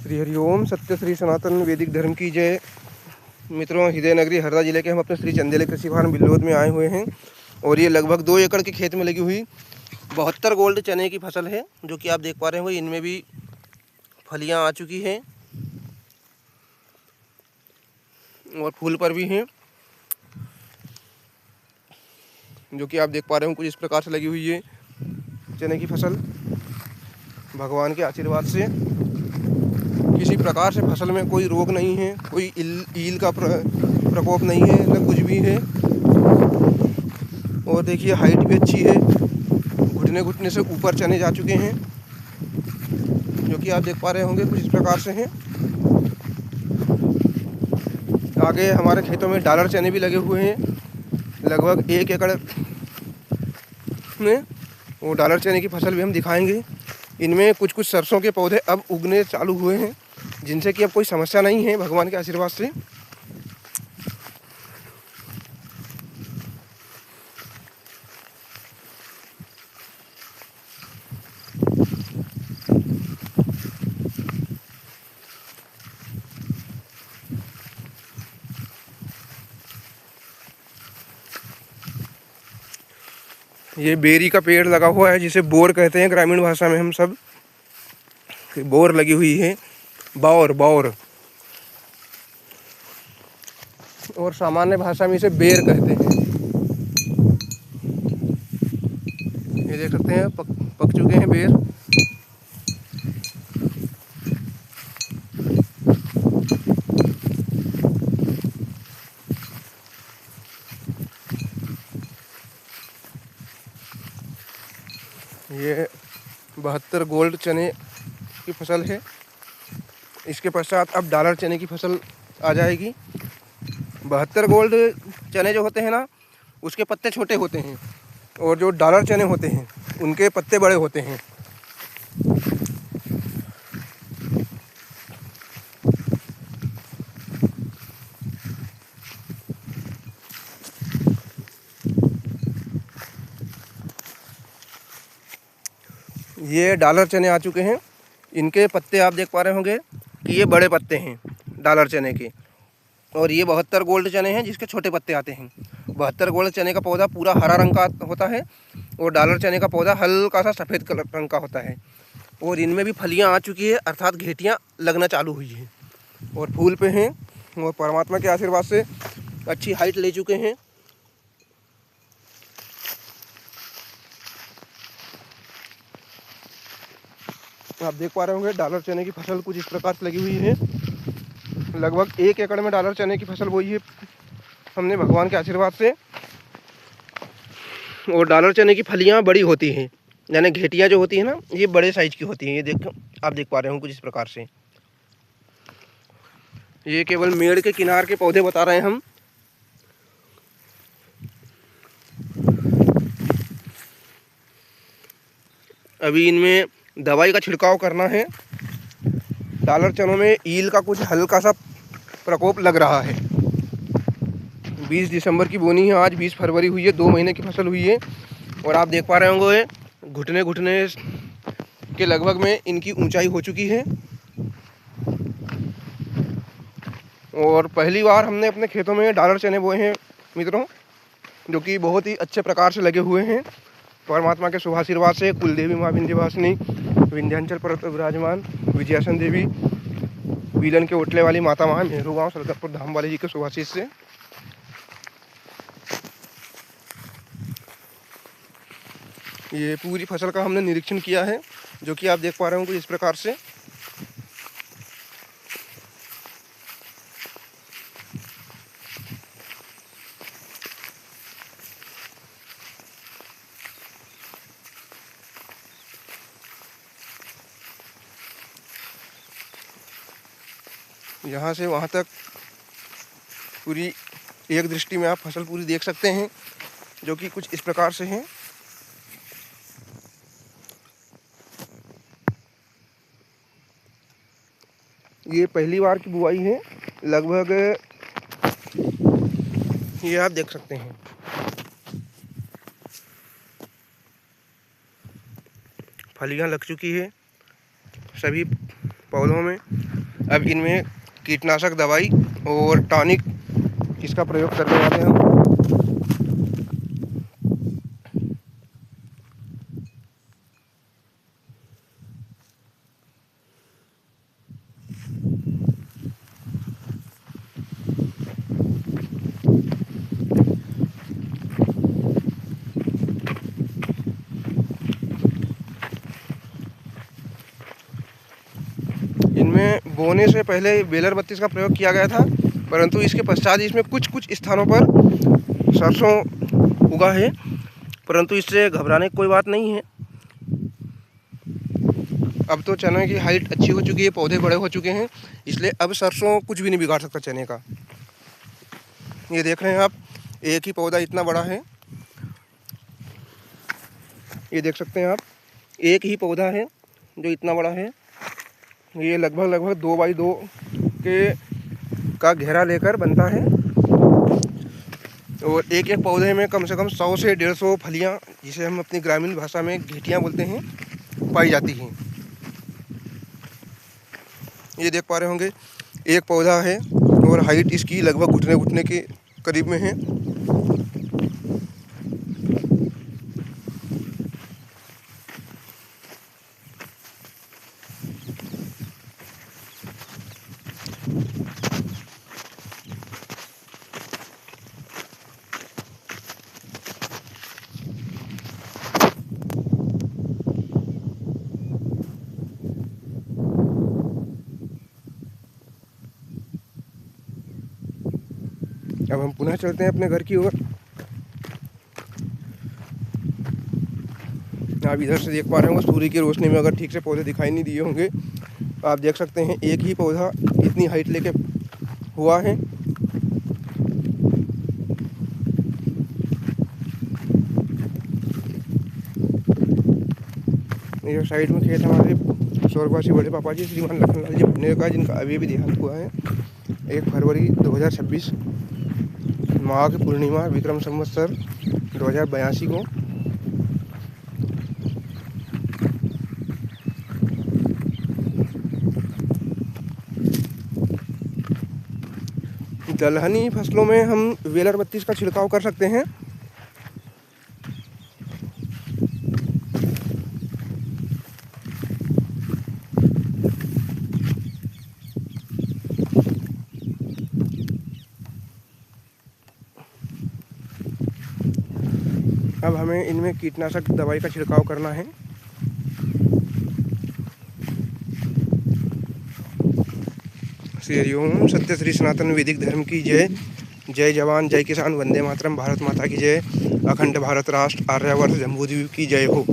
श्री हरिओम सत्य श्री सनातन वैदिक धर्म की जय। मित्रों, हृदय नगरी हरदा जिले के हम अपने श्री चंदेले कृषि फार्म बिल्लोद में आए हुए हैं और ये लगभग 2 एकड़ के खेत में लगी हुई 72 गोल्ड चने की फसल है, जो कि आप देख पा रहे हो। इनमें भी फलियां आ चुकी हैं और फूल पर भी हैं, जो कि आप देख पा रहे हो। कुछ इस प्रकार से लगी हुई है चने की फसल। भगवान के आशीर्वाद से किसी प्रकार से फसल में कोई रोग नहीं है, कोई ईल का प्रकोप नहीं है, न कुछ भी है। और देखिए हाइट भी अच्छी है, घुटने से ऊपर चने जा चुके हैं, जो कि आप देख पा रहे होंगे। कुछ इस प्रकार से हैं। आगे हमारे खेतों में डॉलर चने भी लगे हुए हैं, लगभग 1 एकड़ में। वो डॉलर चने की फसल भी हम दिखाएंगे। इनमें कुछ सरसों के पौधे अब उगने चालू हुए हैं, जिनसे कि अब कोई समस्या नहीं है भगवान के आशीर्वाद से। ये बेरी का पेड़ लगा हुआ है, जिसे बोर कहते हैं ग्रामीण भाषा में हम सब। बोर लगी हुई है, बौर और सामान्य भाषा में इसे बेर कहते हैं। ये देख सकते हैं पक चुके हैं बेर। ये 72 गोल्ड चने की फसल है। इसके पश्चात अब डॉलर चने की फसल आ जाएगी। 72 गोल्ड चने जो होते हैं ना, उसके पत्ते छोटे होते हैं, और जो डॉलर चने होते हैं उनके पत्ते बड़े होते हैं। ये डॉलर चने आ चुके हैं। इनके पत्ते आप देख पा रहे होंगे कि ये बड़े पत्ते हैं डॉलर चने के, और ये 72 गोल्ड चने हैं जिसके छोटे पत्ते आते हैं। 72 गोल्ड चने का पौधा पूरा हरा रंग का होता है, और डॉलर चने का पौधा हल्का सा सफ़ेद रंग का होता है। और इनमें भी फलियां आ चुकी है, अर्थात घेटियां लगना चालू हुई है और फूल पे हैं, और परमात्मा के आशीर्वाद से अच्छी हाइट ले चुके हैं। आप देख पा रहे होंगे डॉलर चने की फसल कुछ इस प्रकार से लगी हुई है। लगभग 1 एकड़ में डॉलर चने की फसल बोई है हमने भगवान के आशीर्वाद से। और डॉलर चने की फलियां बड़ी होती हैं, यानी घेटियां जो होती है ना, ये बड़े साइज की होती हैं। ये आप देख पा रहे हो कुछ इस प्रकार से। ये केवल मेड़ के किनार के पौधे बता रहे हैं हम। अभी इनमें दवाई का छिड़काव करना है। डॉलर चनों में ईल का कुछ हल्का सा प्रकोप लग रहा है। 20 दिसंबर की बोनी है, आज 20 फरवरी हुई है, 2 महीने की फसल हुई है। और आप देख पा रहे होंगे घुटने के लगभग में इनकी ऊंचाई हो चुकी है। और पहली बार हमने अपने खेतों में डॉलर चने बोए हैं मित्रों, जो कि बहुत ही अच्छे प्रकार से लगे हुए हैं। परमात्मा के शुभाशीर्वाद से कुलदेवी माँ विंध्यवासिनी, विंध्याचल पर्वत विराजमान विजयासन देवी, बीलन के उठले वाली माता महा नेहरू गाँव सरदारपुर धाम वाले जी के शुभाशीष से ये पूरी फसल का हमने निरीक्षण किया है, जो कि आप देख पा रहे हो कुछ इस प्रकार से। यहाँ से वहाँ तक पूरी एक दृष्टि में आप फसल पूरी देख सकते हैं, जो कि कुछ इस प्रकार से है। ये पहली बार की बुआई है लगभग, ये आप देख सकते हैं। फलियां लग चुकी है सभी पौधों में। अब इनमें कीटनाशक दवाई और टॉनिक इसका प्रयोग करने वाले हैं हम। इनमें बोने से पहले बेलर 32 का प्रयोग किया गया था, परंतु इसके पश्चात इसमें कुछ कुछ स्थानों पर सरसों उगा है, परंतु इससे घबराने की कोई बात नहीं है। अब तो चने की हाइट अच्छी हो चुकी है, पौधे बड़े हो चुके हैं, इसलिए अब सरसों कुछ भी नहीं बिगाड़ सकता चने का। ये देख रहे हैं आप, एक ही पौधा इतना बड़ा है, ये देख सकते हैं आप, एक ही पौधा है जो इतना बड़ा है। ये लगभग 2 बाई 2 का घेरा लेकर बनता है और एक एक पौधे में कम से कम 100 से 150 फलियां, जिसे हम अपनी ग्रामीण भाषा में घेटियां बोलते हैं, पाई जाती हैं। ये देख पा रहे होंगे, एक पौधा है और हाइट इसकी लगभग घुटने के करीब में है। अब हम पुनः चलते हैं अपने घर की ओर। आप इधर से देख पा रहे होंगे, सूर्य की रोशनी में अगर ठीक से पौधे दिखाई नहीं दिए होंगे, आप देख सकते हैं एक ही पौधा इतनी हाइट लेके हुआ है। ये साइड में खेत हमारे स्वर्गवासी बड़े पापा जी श्रीमान लखनलाल जी भुट्टे का, जिनका अभी भी देहांत हुआ है 1 फरवरी 2026 माघ पूर्णिमा विक्रम संवत्सर 2082 को। दलहनी फसलों में हम वेलर 32 का छिड़काव कर सकते हैं। अब हमें इनमें कीटनाशक दवाई का छिड़काव करना है। श्री ओम सत्य श्री सनातन वैदिक धर्म की जय। जय जवान जय किसान, वंदे मातरम, भारत माता की जय। अखंड भारत राष्ट्र आर्यावर्त जम्बूद्वीप की जय हो।